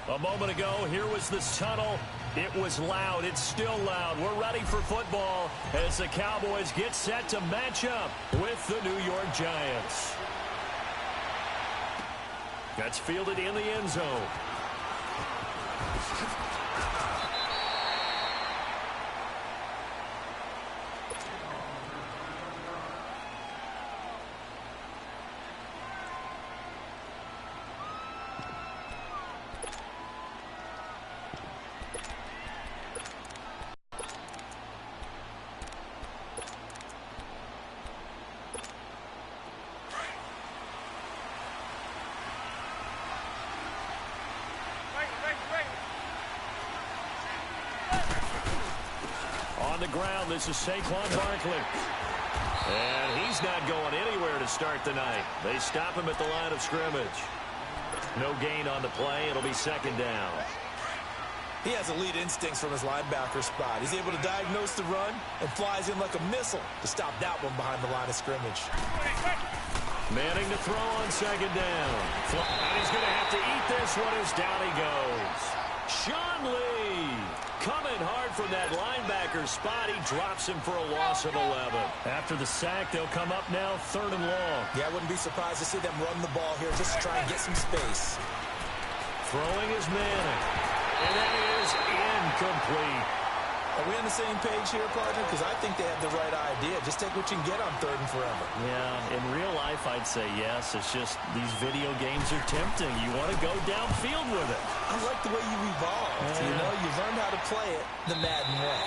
A moment ago, here was the tunnel. It was loud. It's still loud. We're ready for football as the Cowboys get set to match up with the New York Giants. That's fielded in the end zone. On the ground, this is Saquon Barkley. And he's not going anywhere to start the night. They stop him at the line of scrimmage. No gain on the play. It'll be second down. He has elite instincts from his linebacker spot. He's able to diagnose the run and flies in like a missile to stop that one behind the line of scrimmage. Manning to throw on second down. And he's going to have to eat this one as down he goes. Sean Lee coming hard from that linebacker spot. He drops him for a loss of 11. After the sack, they'll come up now 3rd and long. Yeah, I wouldn't be surprised to see them run the ball here just to try and get some space. Throwing is Manning. And that is incomplete. Are we on the same page here, partner? Because I think they have the right idea. Just take what you can get on 3rd and forever. Yeah, in real life, I'd say yes. It's just these video games are tempting. You want to go downfield with it. I like the way you've evolved. Yeah. You know, you've learned how to play it the Madden way.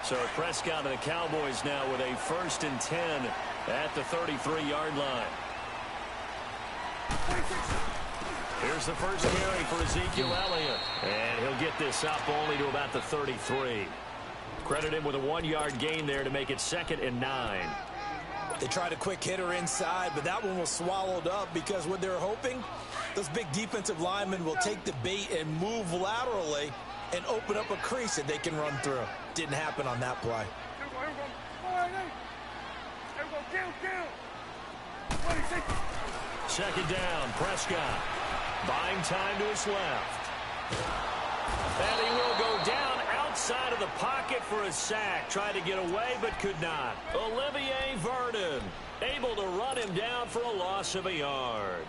So Prescott and the Cowboys now with a 1st and 10 at the 33-yard line. Here's the first carry for Ezekiel Elliott. And he'll get this up only to about the 33. Credit him with a 1-yard gain there to make it 2nd and 9. They tried a quick hitter inside, but that one was swallowed up because what they're hoping, those big defensive linemen will take the bait and move laterally and open up a crease that they can run through. Didn't happen on that play. Second down, Prescott. Buying time to his left. And he will go down outside of the pocket for a sack. Tried to get away, but could not. Olivier Vernon able to run him down for a loss of a yard.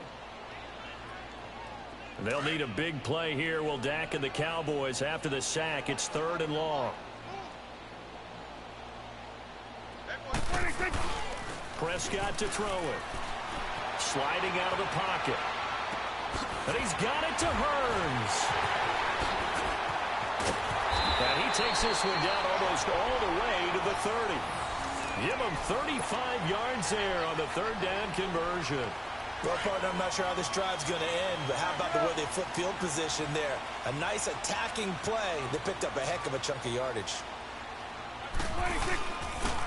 They'll need a big play here, will Dak and the Cowboys. After the sack, it's 3rd and long. Prescott to throw it. Sliding out of the pocket. And he's got it to Hearns. And he takes this one down almost all the way to the 30. Give him 35 yards there on the 3rd down conversion. Well, partner, I'm not sure how this drive's going to end, but how about the way they flip field position there? A nice attacking play. They picked up a heck of a chunk of yardage.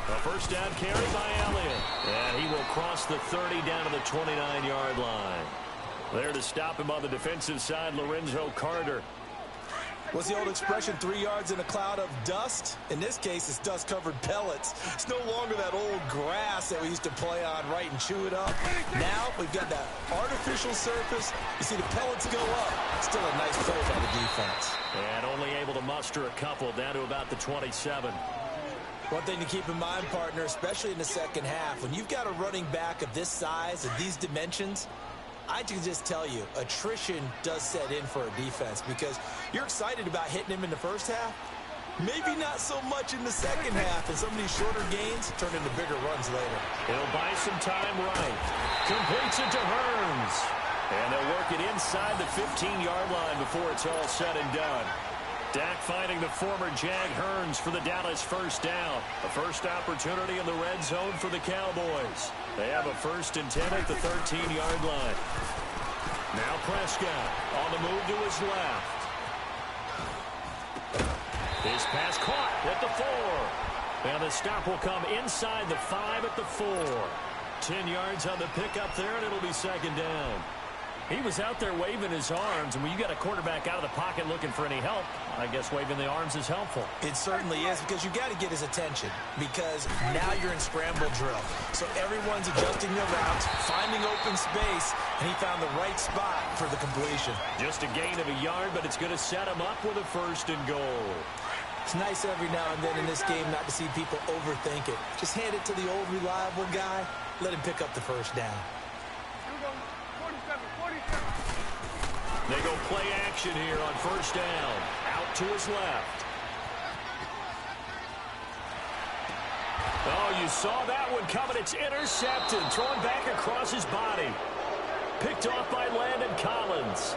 A first down carry by Elliott. And he will cross the 30 down to the 29-yard line. There to stop him on the defensive side, Lorenzo Carter. What's the old expression, 3 yards in a cloud of dust? In this case, it's dust-covered pellets. It's no longer that old grass that we used to play on, right, and chew it up. Now we've got that artificial surface. You see the pellets go up. Still a nice play by the defense. And only able to muster a couple down to about the 27. One thing to keep in mind, partner, especially in the second half, when you've got a running back of this size, of these dimensions, I can just tell you, attrition does set in for a defense because you're excited about hitting him in the first half. Maybe not so much in the second half, and some of these shorter gains turn into bigger runs later. He'll buy some time right. Completes it to Hearns. And they'll work it inside the 15-yard line before it's all said and done. Dak finding the former Jag Hearns for the Dallas first down. A first opportunity in the red zone for the Cowboys. They have a 1st and 10 at the 13-yard line. Now Prescott on the move to his left. His pass caught at the 4. And the stop will come inside the 5 at the 4. 10 yards on the pickup there, and it'll be second down. He was out there waving his arms, and when you got a quarterback out of the pocket looking for any help, I guess waving the arms is helpful. It certainly is, because you got to get his attention, because now you're in scramble drill. So everyone's adjusting their routes, finding open space, and he found the right spot for the completion. Just a gain of a yard, but it's going to set him up with a 1st and goal. It's nice every now and then in this game not to see people overthink it. Just hand it to the old reliable guy, let him pick up the 1st down. They go play action here on 1st down. Out to his left. Oh, you saw that one coming. It's intercepted. Thrown back across his body. Picked off by Landon Collins.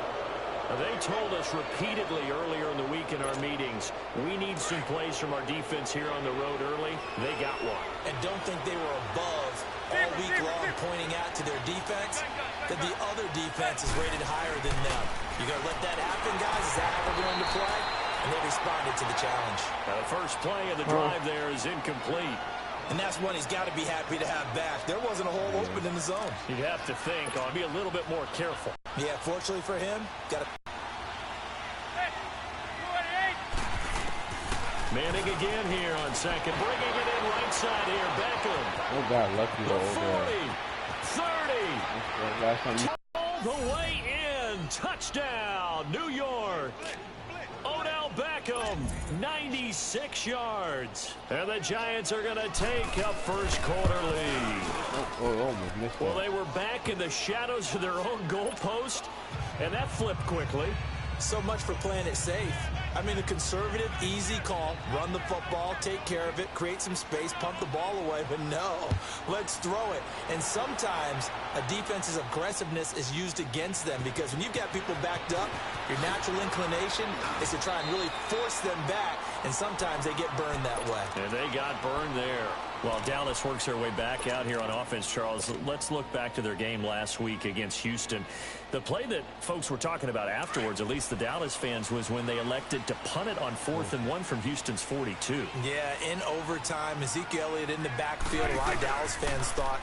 Now, they told us repeatedly earlier in the week in our meetings, we need some plays from our defense here on the road early. They got one. And don't think they were above all week long pointing out to their defense that the other defense is rated higher than them. You got to let that happen, guys. Is that how we're going to play? And they responded to the challenge. Now, the first play of the drive there is incomplete. And that's one he's got to be happy to have back. There wasn't a hole open in the zone. You'd have to think, I'll be a little bit more careful. Yeah, fortunately for him, got to... Manning again here on 2nd. Bringing it in right side here. Beckham. Oh, God, lucky the 40, 30. All the way in. Touchdown, New York. Odell Beckham, 96 yards. And the Giants are going to take a 1st quarter lead. Almost missed well, they were back in the shadows of their own goalpost, and that flipped quickly. So much for playing it safe. I mean, a conservative, easy call. Run the football, take care of it, create some space, pump the ball away. But no, let's throw it. And sometimes a defense's aggressiveness is used against them, because when you've got people backed up, your natural inclination is to try and really force them back, and sometimes they get burned that way. And they got burned there. While Dallas works their way back out here on offense, Charles, let's look back to their game last week against Houston. The play that folks were talking about afterwards, at least the Dallas fans, was when they elected to punt it on 4th and 1 from Houston's 42. Yeah, in overtime, Ezekiel Elliott in the backfield. A lot of Dallas fans thought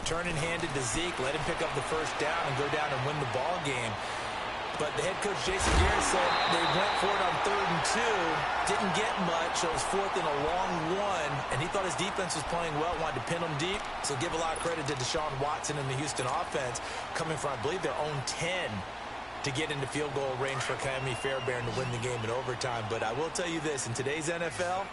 turning handed to Zeke, let him pick up the 1st down and go down and win the ball game. But the head coach, Jason Garrett, said they went for it on 3rd and 2. Didn't get much, so it was 4th and a long 1. And he thought his defense was playing well, wanted to pin them deep. So give a lot of credit to Deshaun Watson and the Houston offense, coming from, I believe, their own 10 to get into field goal range for Kaimi Fairbairn to win the game in overtime. But I will tell you this, in today's NFL,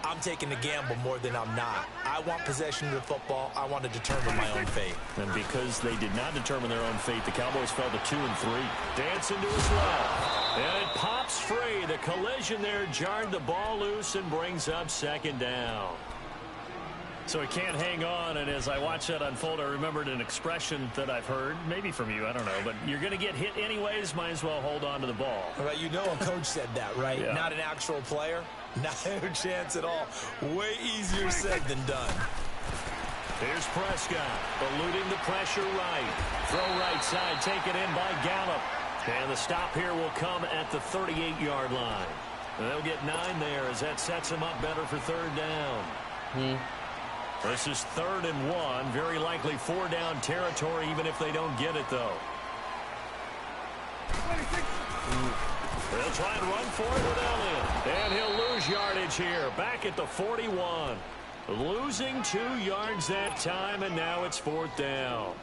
I'm taking the gamble more than I'm not. I want possession of the football. I want to determine my own fate. And because they did not determine their own fate, the Cowboys fell to 2 and 3. Dancing to his left. And it pops free. The collision there jarred the ball loose and brings up 2nd down. So he can't hang on, and as I watch that unfold, I remembered an expression that I've heard, maybe from you, I don't know, but you're going to get hit anyways, might as well hold on to the ball. Well, you know a coach said that, right? Yeah. Not an actual player. Not a chance at all. Way easier said than done. Here's Prescott, eluding the pressure right. Throw right side, taken in by Gallup. And the stop here will come at the 38-yard line. They'll get 9 there as that sets them up better for 3rd down. This is 3rd and 1. Very likely 4-down territory, even if they don't get it, though. They'll try and run for it with Elliott. And he'll lose yardage here. Back at the 41. Losing 2 yards that time, and now it's 4th down.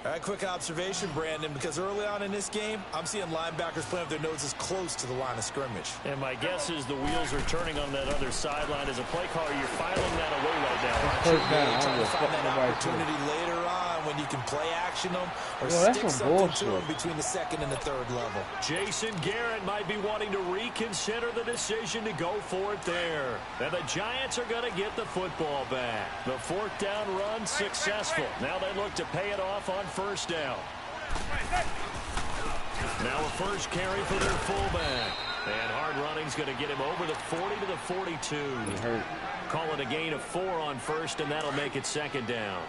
All right, quick observation, Brandon, because early on in this game, I'm seeing linebackers playing with their noses close to the line of scrimmage. And my guess is the wheels are turning on that other sideline. As a play caller, you're filing that away right now, aren't you? Really trying to find that opportunity later on when you can play action them or stick something to them between the 2nd and the 3rd level. Jason Garrett might be wanting to reconsider the decision to go for it there. And the Giants are going to get the football back. The 4th down run successful. Now they look to pay it off on 1st down. Now a first carry for their fullback. And hard running's going to get him over the 40 to the 42. Call it a gain of 4 on 1st, and that'll make it 2nd down.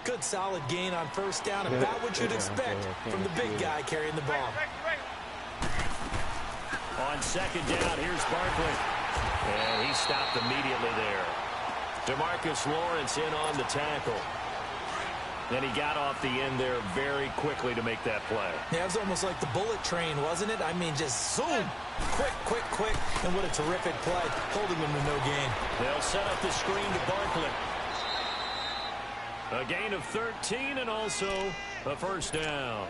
Good solid gain on 1st down, about what you'd expect from the big guy carrying the ball. On 2nd down, here's Barkley. And he stopped immediately there. DeMarcus Lawrence in on the tackle. And he got off the end there very quickly to make that play. Yeah, it was almost like the bullet train, wasn't it? I mean, just zoom. Quick, quick, quick. And what a terrific play, holding him to no gain. They'll set up the screen to Barkley. A gain of 13 and also a first down.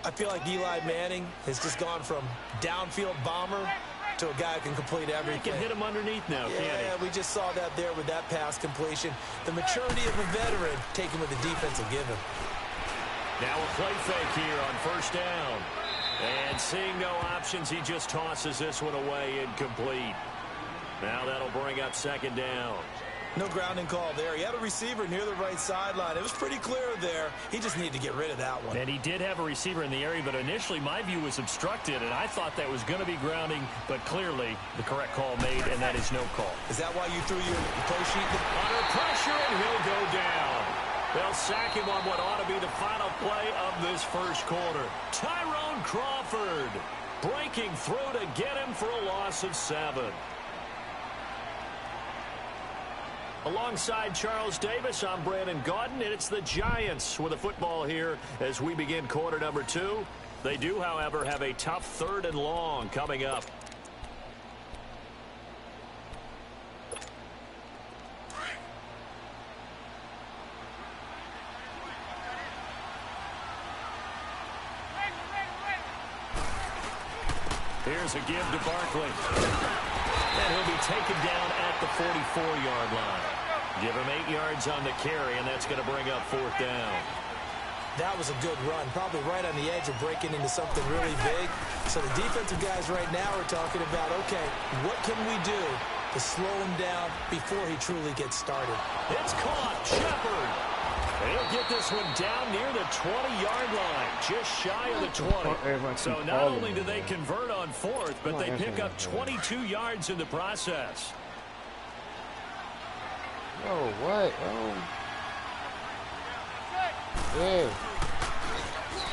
I feel like Eli Manning has just gone from downfield bomber to a guy who can complete everything. He can hit him underneath now, can't he? Yeah, we just saw that there with that pass completion. The maturity of a veteran taking what the defense will give him. Now a play fake here on first down. And seeing no options, he just tosses this one away, incomplete. Now that'll bring up second down. No grounding call there. He had a receiver near the right sideline. It was pretty clear there. He just needed to get rid of that one. And he did have a receiver in the area, but initially my view was obstructed, and I thought that was going to be grounding, but clearly the correct call made, and that is no call. Is that why you threw your play sheet? Under pressure, and he'll go down. They'll sack him on what ought to be the final play of this first quarter. Tyrone Crawford breaking through to get him for a loss of 7. Alongside Charles Davis, I'm Brandon Gaudin, and it's the Giants with the football here as we begin quarter number 2. They do, however, have a tough 3rd and long coming up. Here's a give to Barkley. And he'll be taken down at the 44-yard line. Give him 8 yards on the carry, and that's going to bring up 4th down. That was a good run, probably right on the edge of breaking into something really big. So the defensive guys right now are talking about, okay, what can we do to slow him down before he truly gets started? It's caught. Shepard. He'll get this one down near the 20-yard line, just shy of the 20. So not only do they convert on 4th, but they pick up 22 yards in the process. Oh, what? Oh. Yeah.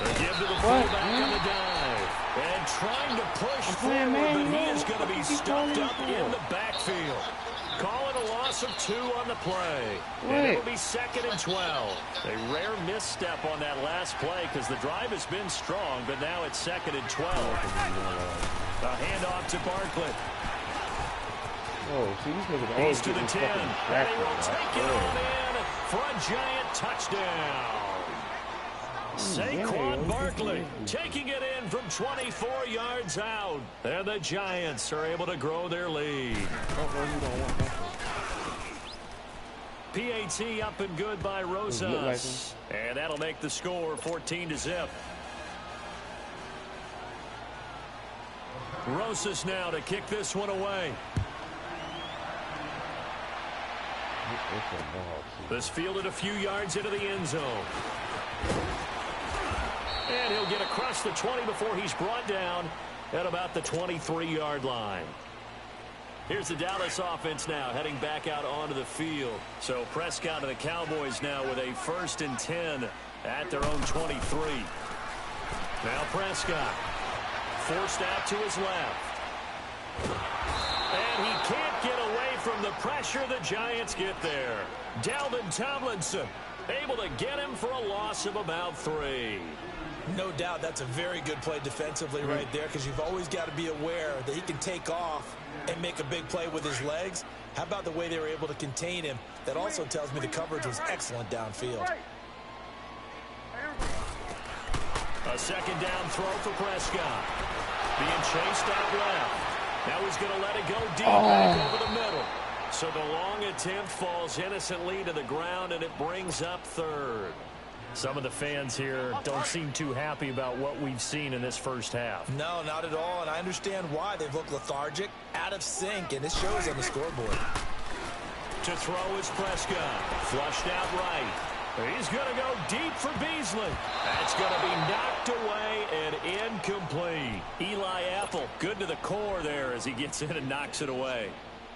They give to the fullback on the dive. And trying to push forward, but he is going to be stuffed up in the backfield. Calling a loss of 2 on the play. And it'll be 2nd and 12. A rare misstep on that last play because the drive has been strong, but now it's 2nd and 12. A handoff to Barkley. Oh, see, these niggas He's to the 10. And he will take it on in for a giant touchdown. Saquon Barkley taking it in from 24 yards out. And the Giants are able to grow their lead. PAT up and good by Rosas. And that'll make the score 14-0. Rosas now to kick this one away. This fielded a few yards into the end zone. And he'll get across the 20 before he's brought down at about the 23-yard line. Here's the Dallas offense now heading back out onto the field. So Prescott and the Cowboys now with a 1st and 10 at their own 23. Now Prescott forced out to his left. And he can't get away from the pressure. The Giants get there. Dalvin Tomlinson able to get him for a loss of about 3. No doubt that's a very good play defensively right there because you've always got to be aware that he can take off and make a big play with his legs. How about the way they were able to contain him? That also tells me the coverage was excellent downfield. A 2nd down throw for Prescott. Being chased out left. Now he's going to let it go deep back over the middle. So the long attempt falls innocently to the ground, and it brings up 3rd. Some of the fans here don't seem too happy about what we've seen in this first half. No, not at all, and I understand why. They've looked lethargic, out of sync, and it shows on the scoreboard. To throw is Prescott. Flushed out right. He's going to go deep for Beasley. That's going to be knocked away and incomplete. Eli Apple, good to the core there as he gets in and knocks it away.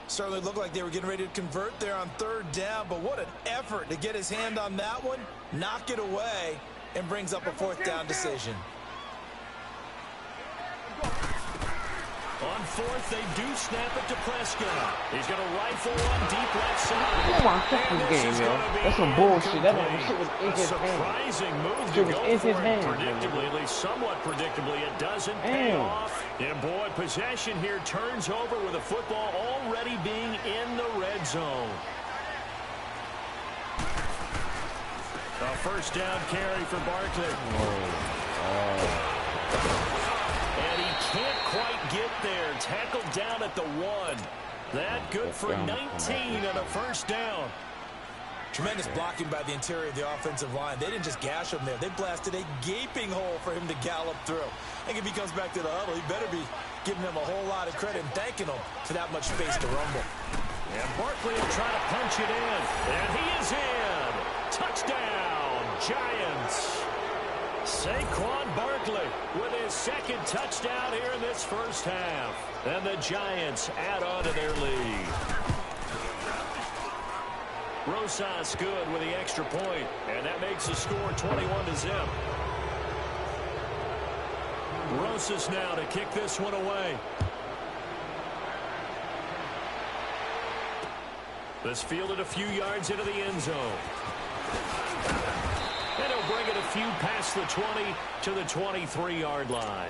Certainly looked like they were getting ready to convert there on 3rd down, but what an effort to get his hand on that one, knock it away, and brings up a 4th down decision. On 4th, they do snap it to Prescott. He's going to rifle one deep left side. Oh my fucking game, yo. That's some bullshit. That shit was in his hand. Surprising move to Shit was go in his for it. hand. Predictably, at least somewhat predictably, it doesn't pay off. And boy, possession here turns over with the football already being in the red zone. A first down carry for Barkley. And he can't quite get there. Tackled down at the 1. That good for 19 and a first down. Tremendous blocking by the interior of the offensive line. They didn't just gash him there. They blasted a gaping hole for him to gallop through. I think if he comes back to the huddle, he better be giving them a whole lot of credit and thanking them for that much space to rumble. And Barkley will try to punch it in. And he is in. Touchdown, Giants. Saquon Barkley with his second touchdown here in this first half. And the Giants add on to their lead. Rosas good with the extra point, and that makes the score 21-0. Rosas now to kick this one away. This fielded a few yards into the end zone. And he'll bring it a few past the 20 to the 23-yard line.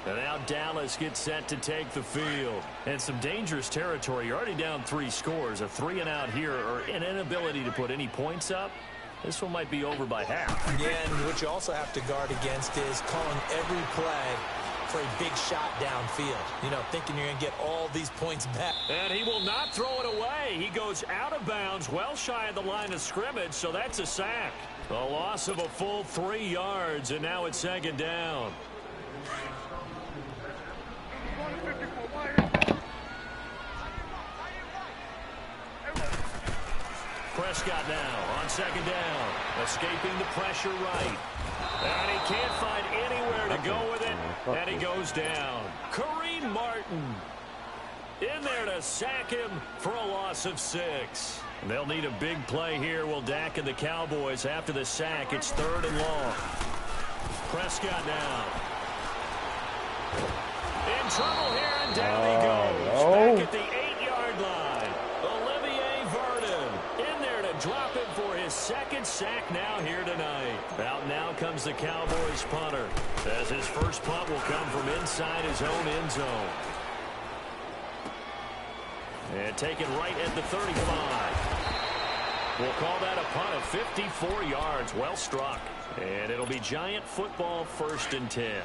And now Dallas gets set to take the field. And some dangerous territory. You're already down 3 scores. A 3-and-out here, or an inability to put any points up. This one might be over by half. Yeah, and what you also have to guard against is calling every play for a big shot downfield. You know, thinking you're going to get all these points back. And he will not throw it away. He goes out of bounds, well shy of the line of scrimmage, so that's a sack. A loss of a full 3 yards, and now it's second down. Prescott now on second down, escaping the pressure right. And he can't find anywhere to go with it, and he goes down. Kareem Martin in there to sack him for a loss of 6. They'll need a big play here. Will Dak and the Cowboys after the sack. It's 3rd and long. Prescott now. In trouble here, and down he goes. Back at the 8-yard line. Olivier Vernon in there to drop him for his second sack now here tonight. Out now comes the Cowboys punter, as his first punt will come from inside his own end zone. And taken right at the 35. We'll call that a punt of 54 yards. Well struck. And it'll be Giant football, 1st and 10.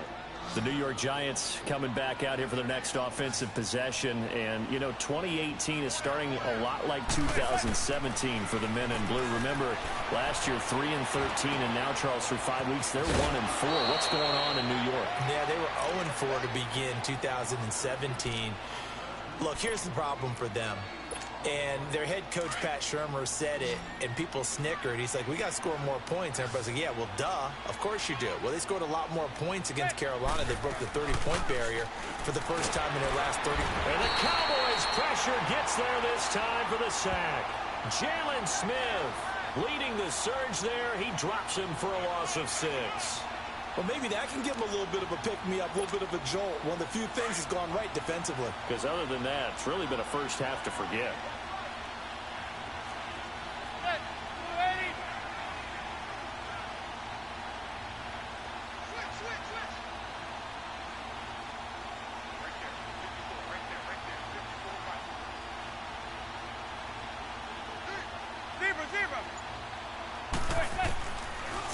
The New York Giants coming back out here for their next offensive possession. And, you know, 2018 is starting a lot like 2017 for the men in blue. Remember, last year 3-13, and now, Charles, through 5 weeks, they're 1-4. What's going on in New York? Yeah, they were 0-4 to begin 2017. Look, here's the problem for them. And their head coach, Pat Shurmur, said it, and people snickered. He's like, we got to score more points. And everybody's like, yeah, well, duh. Of course you do. Well, they scored a lot more points against Carolina. They broke the 30-point barrier for the first time in their last 30. And the Cowboys' pressure gets there this time for the sack. Jalen Smith leading the surge there. He drops him for a loss of 6. Well, maybe that can give him a little bit of a pick-me-up, a little bit of a jolt. One of the few things has gone right defensively. Because other than that, it's really been a first half to forget.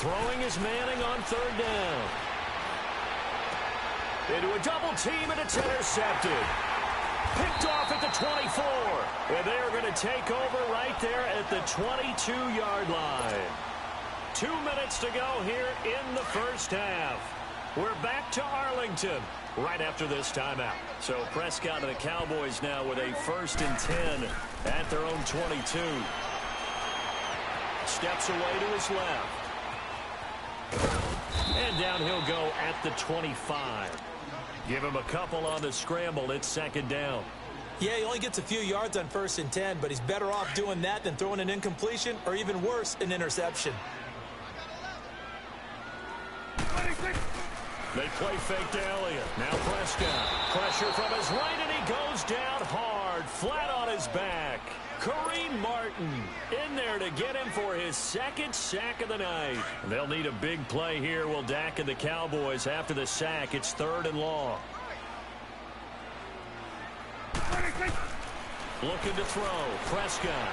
Throwing is Manning on 3rd down. Into a double team, and it's intercepted. Picked off at the 24. And they're going to take over right there at the 22-yard line. 2 minutes to go here in the first half. We're back to Arlington right after this timeout. So Prescott and the Cowboys now with a 1st and 10 at their own 22. Steps away to his left. And down he'll go at the 25. Give him a couple on the scramble. It's 2nd down. Yeah, he only gets a few yards on 1st and 10, but he's better off doing that than throwing an incompletion or even worse, an interception. They play fake to Elliott. Now Prescott. Pressure from his right, and he goes down hard, flat on his back. Kareem Martin in there to get him for his second sack of the night. They'll need a big play here, will Dak and the Cowboys. After the sack, it's 3rd and long. Looking to throw. Prescott.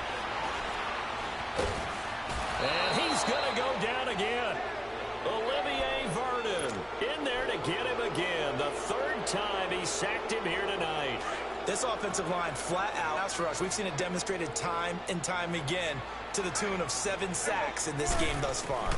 And he's going to go down again. Olivier Vernon in there to get him again. The 3rd time he sacked him here tonight. This offensive line flat out pass rush. We've seen it demonstrated time and time again to the tune of 7 sacks in this game thus far.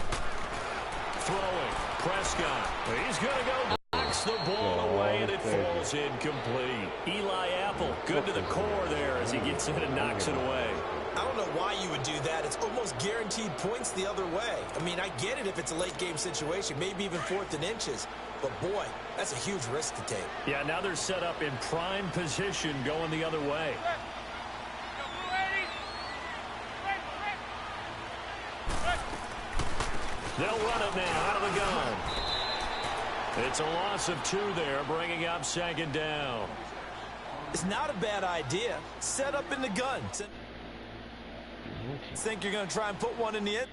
Throwing. Prescott. He's going to go. Knocks the ball away, and it falls incomplete. Eli Apple, good to the core there as he gets in and knocks it away. I don't know why you would do that. It's almost guaranteed points the other way. I mean, I get it if it's a late-game situation, maybe even 4th and inches. But, boy, that's a huge risk to take. Yeah, now they're set up in prime position going the other way. They'll run it now out of the gun. It's a loss of 2 there, bringing up 2nd down. It's not a bad idea. Set up in the gun. Think you're going to try and put one in the end?